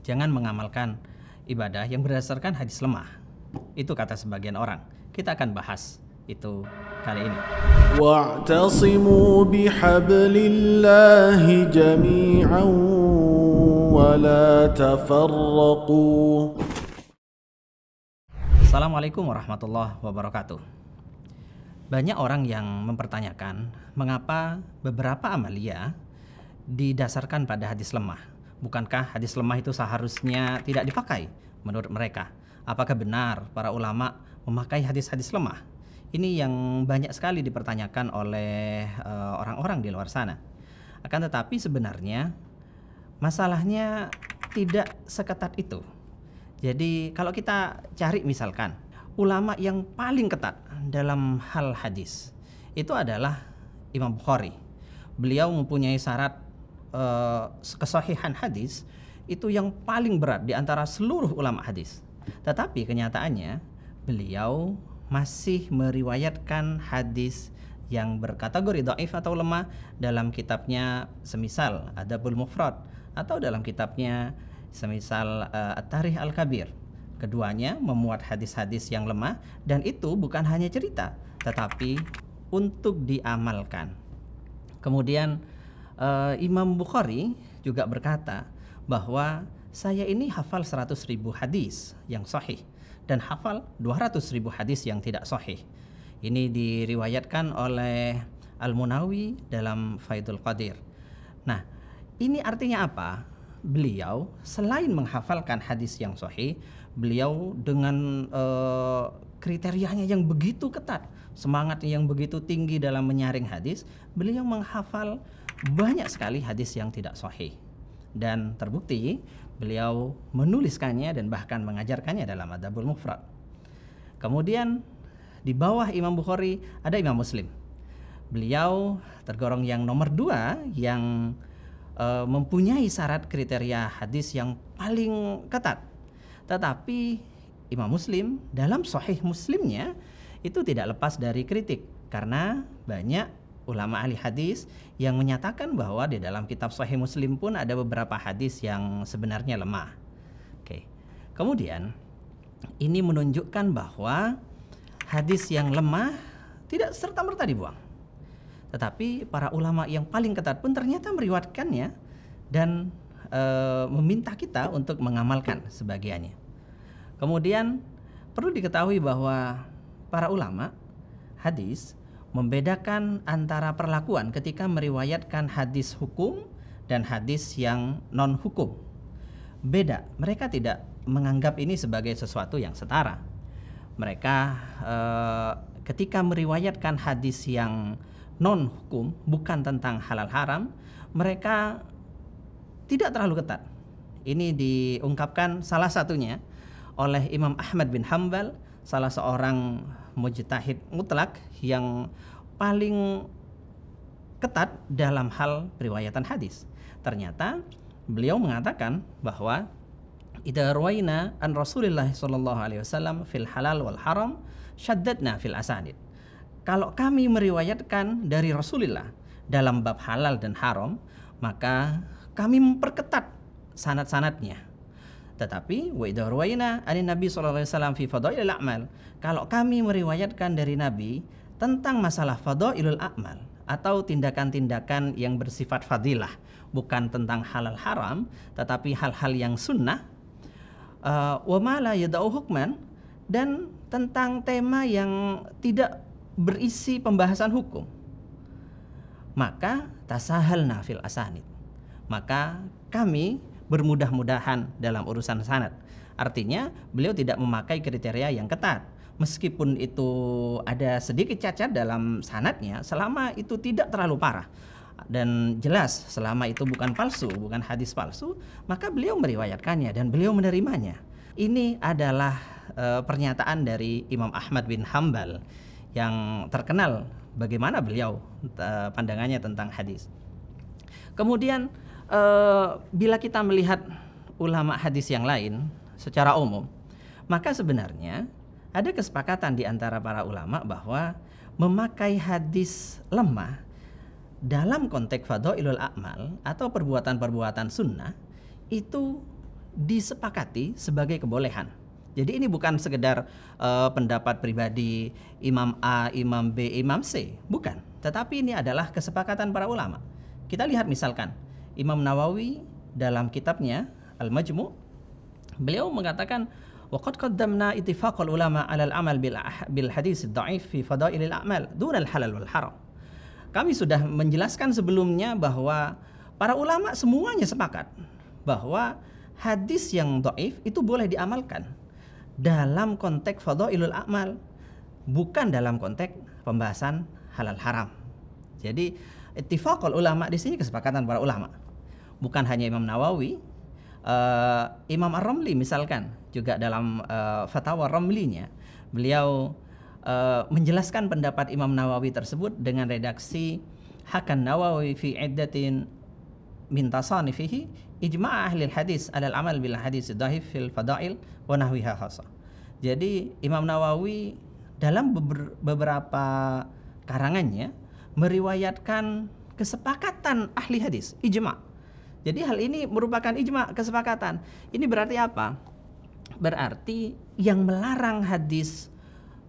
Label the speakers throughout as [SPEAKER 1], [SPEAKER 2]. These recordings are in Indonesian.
[SPEAKER 1] jangan mengamalkan ibadah yang berdasarkan hadis lemah. Itu kata sebagian orang. Kita akan bahas itu kali ini.
[SPEAKER 2] Wa'tasimu bihablillahi jami'an wa la tafarraqu.
[SPEAKER 1] Assalamualaikum warahmatullahi wabarakatuh. Banyak orang yang mempertanyakan mengapa beberapa amalia didasarkan pada hadis lemah. Bukankah hadis lemah itu seharusnya tidak dipakai menurut mereka? Apakah benar para ulama memakai hadis-hadis lemah? Ini yang banyak sekali dipertanyakan oleh orang-orang di luar sana. Akan tetapi sebenarnya masalahnya tidak seketat itu. Jadi kalau kita cari misalkan ulama yang paling ketat dalam hal hadis itu adalah Imam Bukhari. Beliau mempunyai syarat kesahihan hadis itu yang paling berat di antara seluruh ulama hadis. Tetapi kenyataannya beliau masih meriwayatkan hadis yang berkategori dhaif atau lemah dalam kitabnya semisal Adabul Mufrad atau dalam kitabnya semisal At-Tarikh Al-Kabir. Keduanya memuat hadis-hadis yang lemah dan itu bukan hanya cerita tetapi untuk diamalkan. Kemudian Imam Bukhari juga berkata bahwa saya ini hafal 100.000 hadis yang sahih dan hafal 200.000 hadis yang tidak sahih. Ini diriwayatkan oleh Al-Munawi dalam Faidul Qadir. Nah, ini artinya apa? Beliau selain menghafalkan hadis yang sahih, beliau dengan kriterianya yang begitu ketat, semangatnya yang begitu tinggi dalam menyaring hadis, beliau menghafal banyak sekali hadis yang tidak sahih. Dan terbukti beliau menuliskannya dan bahkan mengajarkannya dalam Adabul Mufrad. Kemudian di bawah Imam Bukhari ada Imam Muslim. Beliau tergolong yang nomor 2 yang mempunyai syarat kriteria hadis yang paling ketat. Tetapi Imam Muslim dalam Sahih Muslimnya itu tidak lepas dari kritik karena banyak ulama ahli hadis yang menyatakan bahwa di dalam kitab Sahih Muslim pun ada beberapa hadis yang sebenarnya lemah. Oke. Kemudian ini menunjukkan bahwa hadis yang lemah tidak serta-merta dibuang. Tetapi para ulama yang paling ketat pun ternyata meriwayatkannya dan meminta kita untuk mengamalkan sebagiannya. Kemudian perlu diketahui bahwa para ulama hadis membedakan antara perlakuan ketika meriwayatkan hadis hukum dan hadis yang non hukum. Beda, mereka tidak menganggap ini sebagai sesuatu yang setara. Mereka ketika meriwayatkan hadis yang non hukum, bukan tentang halal haram, mereka tidak terlalu ketat. Ini diungkapkan salah satunya oleh Imam Ahmad bin Hanbal, salah seorang mujtahid mutlak yang paling ketat dalam hal riwayatan hadis. Ternyata beliau mengatakan bahwa idza ruwaina an Rasulillah sallallahu alaihi wasallam fil halal wal haram syaddadna fil asanid. Kalau kami meriwayatkan dari Rasulullah dalam bab halal dan haram, maka kami memperketat sanad-sanadnya. Tetapi wa idza ruwaina anin Nabi sallallahu alaihi wasallam fi fadailil a'mal, kalau kami meriwayatkan dari Nabi tentang masalah fadailul a'mal atau tindakan-tindakan yang bersifat fadilah, bukan tentang halal haram, tetapi hal-hal yang sunnah, wa ma la yada'u hukman, dan tentang tema yang tidak berisi pembahasan hukum, maka tasahalna fil asanid, maka kami bermudah-mudahan dalam urusan sanad. Artinya beliau tidak memakai kriteria yang ketat, meskipun itu ada sedikit cacat dalam sanadnya, selama itu tidak terlalu parah dan jelas selama itu bukan palsu, bukan hadis palsu, maka beliau meriwayatkannya dan beliau menerimanya. Ini adalah pernyataan dari Imam Ahmad bin Hanbal yang terkenal bagaimana beliau pandangannya tentang hadis. Kemudian bila kita melihat ulama hadis yang lain secara umum, maka sebenarnya ada kesepakatan di antara para ulama bahwa memakai hadis lemah dalam konteks fadhailul a'mal atau perbuatan-perbuatan sunnah itu disepakati sebagai kebolehan. Jadi ini bukan sekedar pendapat pribadi Imam A, Imam B, Imam C, bukan. Tetapi ini adalah kesepakatan para ulama. Kita lihat misalkan Imam Nawawi dalam kitabnya Al-Majmu', beliau mengatakan waqad qaddamna ittifaqal ulama 'ala al-amal bil hadits ad-dha'if fi fadailil a'mal duna al-halal wal haram. Kami sudah menjelaskan sebelumnya bahwa para ulama semuanya sepakat bahwa hadis yang dhaif itu boleh diamalkan dalam konteks fadailul a'mal, bukan dalam konteks pembahasan halal haram. Jadi ittifaqul ulama di sini kesepakatan para ulama. Bukan hanya Imam Nawawi, Imam Ar-Ramli misalkan juga dalam Fatwa Ramlinya beliau menjelaskan pendapat Imam Nawawi tersebut dengan redaksi Hakan Nawawi fi iddatin min tasanifihi ijma' ahli hadis ala al-amal bil hadis dhaif fil fadail wa nahwiha khassa. Jadi Imam Nawawi dalam beberapa karangannya meriwayatkan kesepakatan ahli hadis, ijma'. Jadi hal ini merupakan ijma', kesepakatan. Ini berarti apa? Berarti yang melarang hadis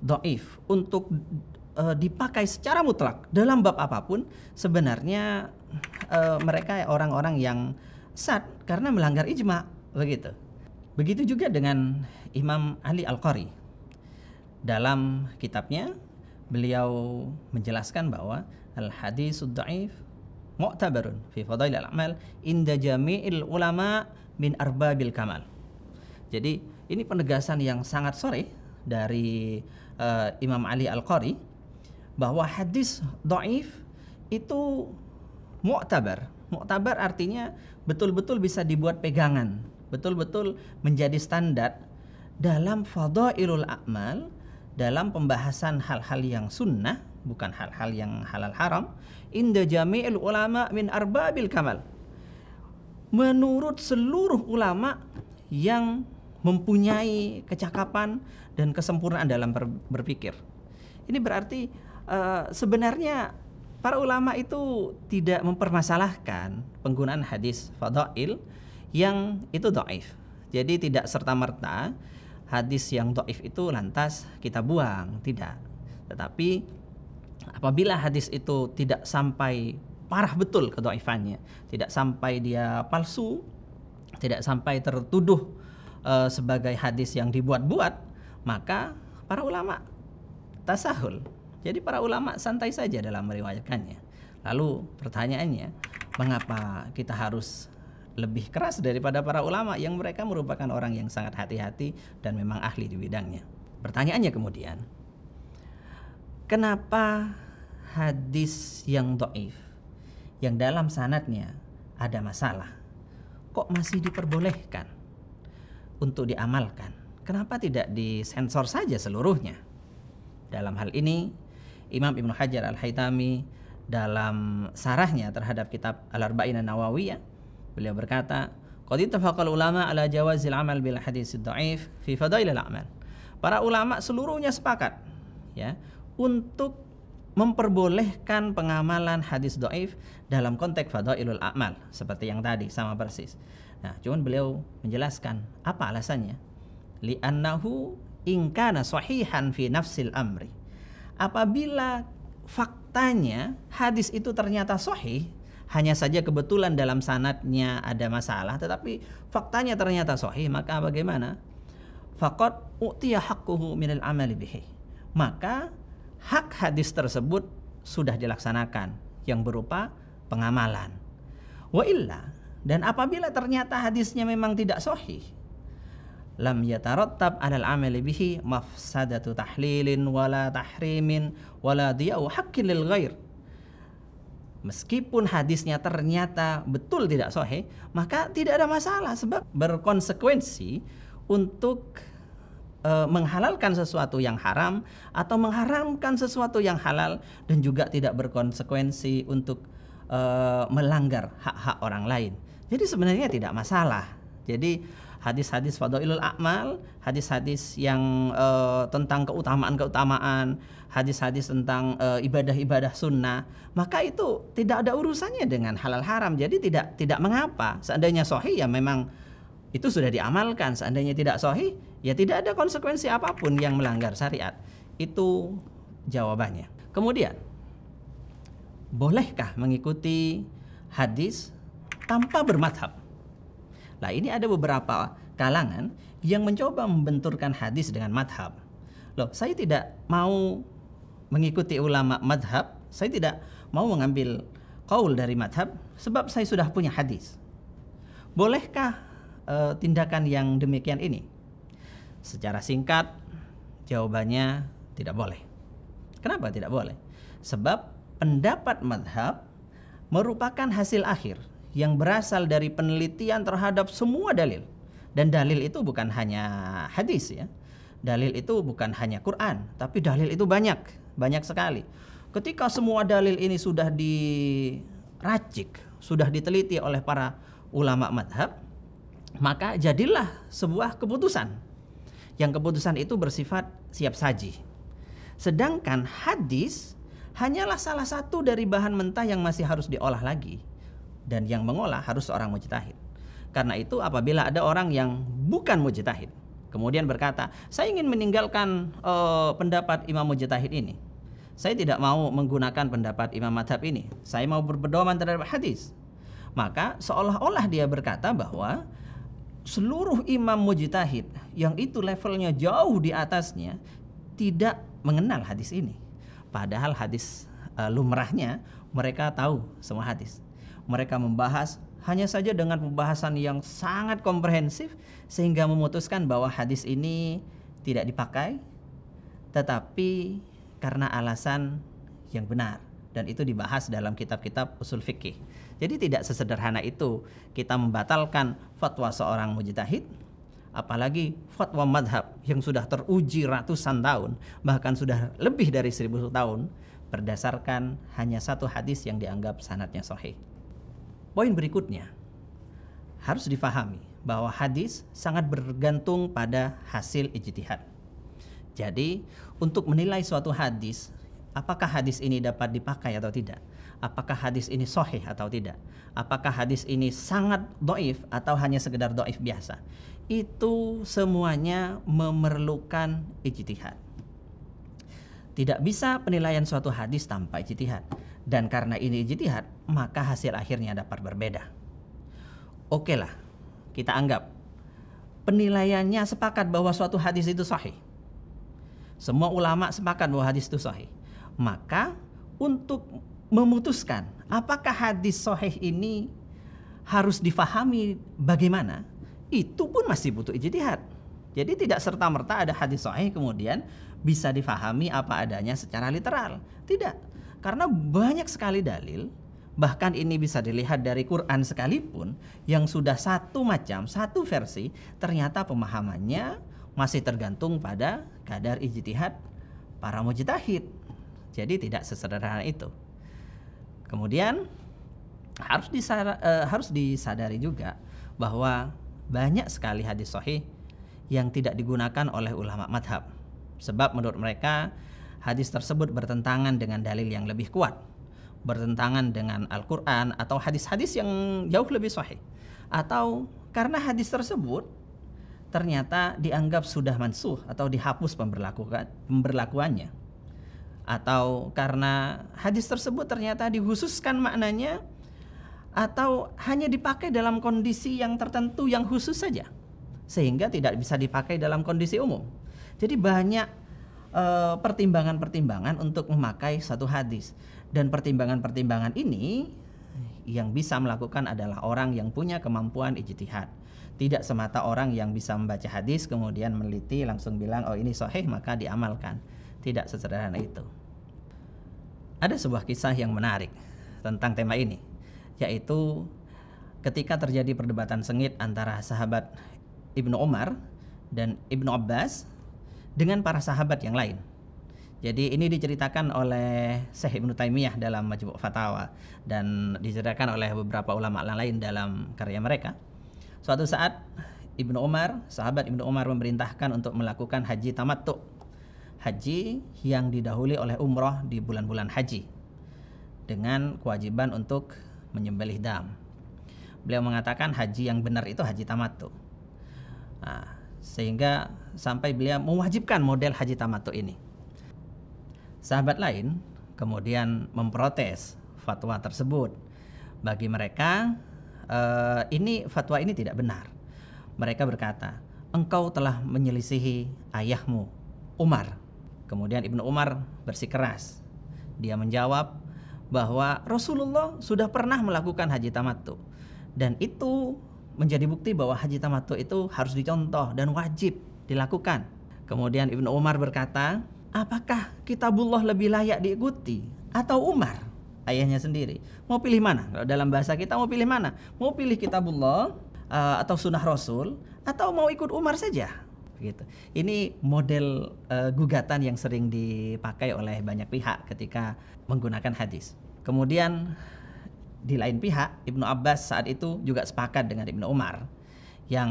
[SPEAKER 1] dhaif untuk dipakai secara mutlak dalam bab apapun sebenarnya mereka orang-orang yang sesat karena melanggar ijma', begitu. Begitu juga dengan Imam Ali Al-Qari. Dalam kitabnya beliau menjelaskan bahwa al-haditsud dhaif mu'tabarun fi fadail al-a'mal inda jami'il ulama min arbabil kamal. Jadi ini penegasan yang sangat sore dari Imam Ali Al-Qari bahwa hadis dhaif itu mu'tabar. Mu'tabar artinya betul-betul bisa dibuat pegangan, betul-betul menjadi standar dalam fadailul a'mal, dalam pembahasan hal-hal yang sunnah, bukan hal-hal yang halal haram, inda jami'il ulama min arbabil kamal, menurut seluruh ulama yang mempunyai kecakapan dan kesempurnaan dalam berpikir. Ini berarti sebenarnya para ulama itu tidak mempermasalahkan penggunaan hadis fadail yang itu dhaif. Jadi tidak serta-merta hadis yang dhaif itu lantas kita buang, tidak. Tetapi apabila hadis itu tidak sampai parah betul kedhaifannya, tidak sampai dia palsu, tidak sampai tertuduh sebagai hadis yang dibuat-buat, maka para ulama tasahul. Jadi para ulama santai saja dalam meriwayatkannya. Lalu pertanyaannya, mengapa kita harus lebih keras daripada para ulama yang mereka merupakan orang yang sangat hati-hati dan memang ahli di bidangnya? Pertanyaannya kemudian, kenapa hadis yang dhaif, yang dalam sanadnya ada masalah, kok masih diperbolehkan untuk diamalkan? Kenapa tidak disensor saja seluruhnya? Dalam hal ini Imam Ibnu Hajar Al-Haytami dalam sarahnya terhadap kitab Al-Arba'in An-Nawawiyah, beliau berkata, qad ittafaqal ulama ala jawazil amal bil hadis dhaif fi fadailil a'mal. Para ulama seluruhnya sepakat ya untuk memperbolehkan pengamalan hadis dhaif dalam konteks fadailul a'mal, seperti yang tadi sama persis. Nah, cuman beliau menjelaskan apa alasannya. Li'annahu in kana sahihan fi nafsil amri. Apabila faktanya hadis itu ternyata sahih, hanya saja kebetulan dalam sanadnya ada masalah, tetapi faktanya ternyata sahih, maka bagaimana? Faqad utiya haqquhu minal amali bihi. Maka hak hadis tersebut sudah dilaksanakan yang berupa pengamalan. Wa illa, dan apabila ternyata hadisnya memang tidak sahih, lam yatarattab 'alal 'amali bihi mafsadatu tahlilin wala tahrimin wala diya'u haqqin lil ghair. Meskipun hadisnya ternyata betul tidak sahih, maka tidak ada masalah sebab berkonsekuensi untuk menghalalkan sesuatu yang haram atau mengharamkan sesuatu yang halal, dan juga tidak berkonsekuensi untuk melanggar hak-hak orang lain. Jadi sebenarnya tidak masalah. Jadi hadis-hadis fadailul a'mal, hadis-hadis yang tentang keutamaan-keutamaan, hadis-hadis tentang ibadah-ibadah sunnah, maka itu tidak ada urusannya dengan halal haram. Jadi tidak mengapa. Seandainya sahih ya memang itu sudah diamalkan. Seandainya tidak sahih, ya tidak ada konsekuensi apapun yang melanggar syariat. Itu jawabannya. Kemudian, bolehkah mengikuti hadis tanpa bermadhab? Nah, ini ada beberapa kalangan yang mencoba membenturkan hadis dengan madhab. Loh, saya tidak mau mengikuti ulama madhab, saya tidak mau mengambil qaul dari madhab sebab saya sudah punya hadis. Bolehkah tindakan yang demikian ini? Secara singkat, jawabannya tidak boleh. Kenapa tidak boleh? Sebab pendapat madhab merupakan hasil akhir yang berasal dari penelitian terhadap semua dalil. Dan dalil itu bukan hanya hadis ya. Dalil itu bukan hanya Quran, tapi dalil itu banyak sekali. Ketika semua dalil ini sudah diracik, sudah diteliti oleh para ulama madhab, maka jadilah sebuah keputusan. Yang keputusan itu bersifat siap saji. Sedangkan hadis hanyalah salah satu dari bahan mentah yang masih harus diolah lagi. Dan yang mengolah harus seorang mujtahid. Karena itu apabila ada orang yang bukan mujtahid, kemudian berkata, saya ingin meninggalkan pendapat imam mujtahid ini. Saya tidak mau menggunakan pendapat imam madhab ini. Saya mau berpedoman terhadap hadis. Maka seolah-olah dia berkata bahwa seluruh imam mujtahid yang itu levelnya jauh di atasnya tidak mengenal hadis ini. Padahal hadis lumrahnya mereka tahu semua hadis. Mereka membahas hanya saja dengan pembahasan yang sangat komprehensif sehingga memutuskan bahwa hadis ini tidak dipakai, tetapi karena alasan yang benar, dan itu dibahas dalam kitab-kitab usul fikih. Jadi tidak sesederhana itu kita membatalkan fatwa seorang mujtahid, apalagi fatwa madhab yang sudah teruji ratusan tahun, bahkan sudah lebih dari 1000 tahun, berdasarkan hanya satu hadis yang dianggap sanadnya sahih. Poin berikutnya, harus difahami bahwa hadis sangat bergantung pada hasil ijtihad. Jadi untuk menilai suatu hadis, apakah hadis ini dapat dipakai atau tidak, apakah hadis ini sahih atau tidak, apakah hadis ini sangat dhaif atau hanya sekedar dhaif biasa, itu semuanya memerlukan ijtihad. Tidak bisa penilaian suatu hadis tanpa ijtihad. Dan karena ini ijtihad, maka hasil akhirnya dapat berbeda. Oke lah, kita anggap penilaiannya sepakat bahwa suatu hadis itu sahih. Semua ulama sepakat bahwa hadis itu sahih. Maka untuk memutuskan apakah hadis sahih ini harus difahami bagaimana, itu pun masih butuh ijtihad. Jadi tidak serta-merta ada hadis sahih kemudian bisa difahami apa adanya secara literal. Tidak. Karena banyak sekali dalil, bahkan ini bisa dilihat dari Quran sekalipun, yang sudah satu macam, satu versi, ternyata pemahamannya masih tergantung pada kadar ijtihad para mujtahid. Jadi tidak sesederhana itu. Kemudian harus disadari juga bahwa banyak sekali hadis sahih yang tidak digunakan oleh ulama madhab. Sebab menurut mereka hadis tersebut bertentangan dengan dalil yang lebih kuat, bertentangan dengan Al-Quran atau hadis-hadis yang jauh lebih sahih, atau karena hadis tersebut ternyata dianggap sudah mansuh atau dihapus pemberlakuannya, atau karena hadis tersebut ternyata dikhususkan maknanya atau hanya dipakai dalam kondisi yang tertentu yang khusus saja sehingga tidak bisa dipakai dalam kondisi umum. Jadi banyak pertimbangan-pertimbangan untuk memakai satu hadis, dan pertimbangan-pertimbangan ini yang bisa melakukan adalah orang yang punya kemampuan ijtihad. Tidak semata orang yang bisa membaca hadis kemudian meneliti langsung bilang oh ini sahih maka diamalkan. Tidak sesederhana itu. Ada sebuah kisah yang menarik tentang tema ini, yaitu ketika terjadi perdebatan sengit antara sahabat Ibnu Umar dan Ibnu Abbas dengan para sahabat yang lain. Jadi ini diceritakan oleh Syekh Ibnu Taimiyah dalam Majmu' Fatawa dan diceritakan oleh beberapa ulama lain dalam karya mereka. Suatu saat sahabat Ibnu Umar memerintahkan untuk melakukan haji tamattu, haji yang didahului oleh umrah di bulan-bulan haji dengan kewajiban untuk menyembelih dam. Beliau mengatakan haji yang benar itu haji tamattu. Nah, sehingga sampai beliau mewajibkan model haji tamattu ini. Sahabat lain kemudian memprotes fatwa tersebut. Bagi mereka fatwa ini tidak benar. Mereka berkata, engkau telah menyelisihi ayahmu Umar. Kemudian Ibnu Umar bersikeras. Dia menjawab bahwa Rasulullah sudah pernah melakukan haji tamattu, dan itu menjadi bukti bahwa haji tamattu itu harus dicontoh dan wajib dilakukan. Kemudian Ibnu Umar berkata, apakah kitabullah lebih layak diikuti atau Umar, ayahnya sendiri? Mau pilih mana? Kalau dalam bahasa kita mau pilih mana? Mau pilih kitabullah atau sunnah Rasul, atau mau ikut Umar saja? Gitu. Ini model gugatan yang sering dipakai oleh banyak pihak ketika menggunakan hadis. Kemudian di lain pihak, Ibnu Abbas saat itu juga sepakat dengan Ibnu Umar yang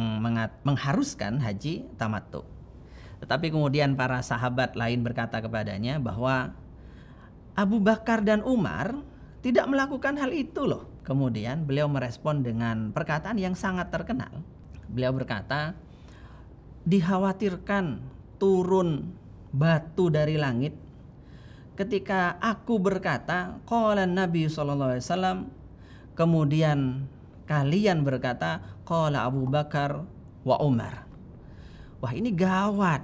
[SPEAKER 1] mengharuskan haji tamattu. Tetapi kemudian para sahabat lain berkata kepadanya bahwa Abu Bakar dan Umar tidak melakukan hal itu loh. Kemudian beliau merespon dengan perkataan yang sangat terkenal. Beliau berkata, dikhawatirkan turun batu dari langit ketika aku berkata qala Nabi SAW, kemudian kalian berkata qala Abu Bakar wa Umar. Wah, ini gawat.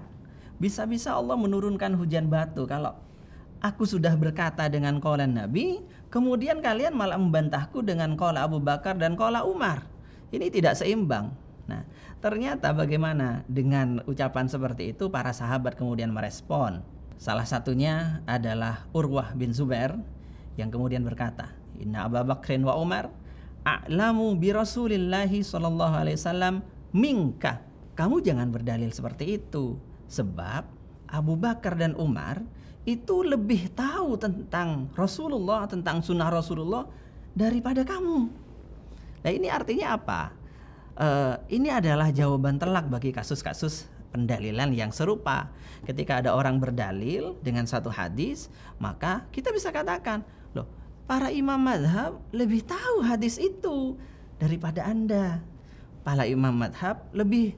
[SPEAKER 1] Bisa-bisa Allah menurunkan hujan batu kalau aku sudah berkata dengan qala Nabi, kemudian kalian malah membantahku dengan qala Abu Bakar dan qala Umar. Ini tidak seimbang. Nah, ternyata bagaimana dengan ucapan seperti itu, para sahabat kemudian merespon. Salah satunya adalah Urwah bin Zubair yang kemudian berkata, Inna Abu Bakrin wa Umar a'lamu bi Rasulillahi sallallahu alaihi wasallam minka. Kamu jangan berdalil seperti itu, sebab Abu Bakar dan Umar itu lebih tahu tentang Rasulullah, tentang sunnah Rasulullah daripada kamu. Nah, ini artinya apa? Ini adalah jawaban telak bagi kasus-kasus pendalilan yang serupa. Ketika ada orang berdalil dengan satu hadis, maka kita bisa katakan, loh, para imam mazhab lebih tahu hadis itu daripada Anda. Para imam mazhab lebih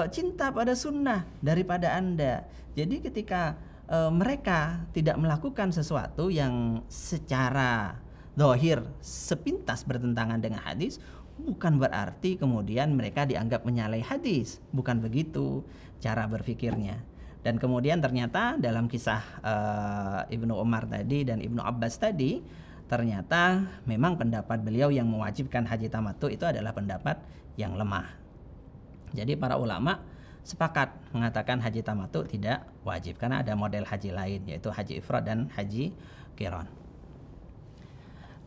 [SPEAKER 1] cinta pada sunnah daripada Anda. Jadi ketika mereka tidak melakukan sesuatu yang secara zahir sepintas bertentangan dengan hadis, bukan berarti kemudian mereka dianggap menyalahi hadis. Bukan begitu cara berpikirnya. Dan kemudian ternyata dalam kisah Ibnu Umar tadi dan Ibnu Abbas tadi, ternyata memang pendapat beliau yang mewajibkan haji tamattu itu adalah pendapat yang lemah. Jadi para ulama sepakat mengatakan haji tamattu tidak wajib karena ada model haji lain, yaitu haji ifrad dan haji qiran.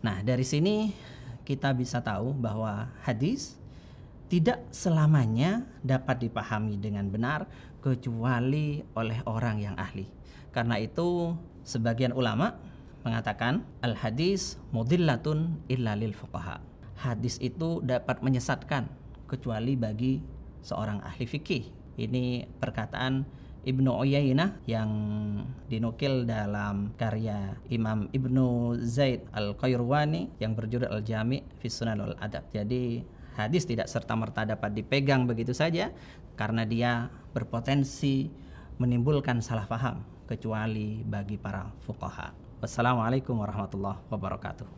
[SPEAKER 1] Nah, dari sini kita bisa tahu bahwa hadis tidak selamanya dapat dipahami dengan benar kecuali oleh orang yang ahli. Karena itu sebagian ulama mengatakan al-hadis mudillatun illa lil fuqaha. Hadis itu dapat menyesatkan kecuali bagi seorang ahli fikih. Ini perkataan Ibnu Uyainah yang dinukil dalam karya Imam Ibnu Zaid Al-Qayrawani yang berjudul Al-Jami' fi Sunan wal Adab. Jadi hadis tidak serta-merta dapat dipegang begitu saja karena dia berpotensi menimbulkan salah paham kecuali bagi para fuqaha. Wassalamualaikum warahmatullahi wabarakatuh.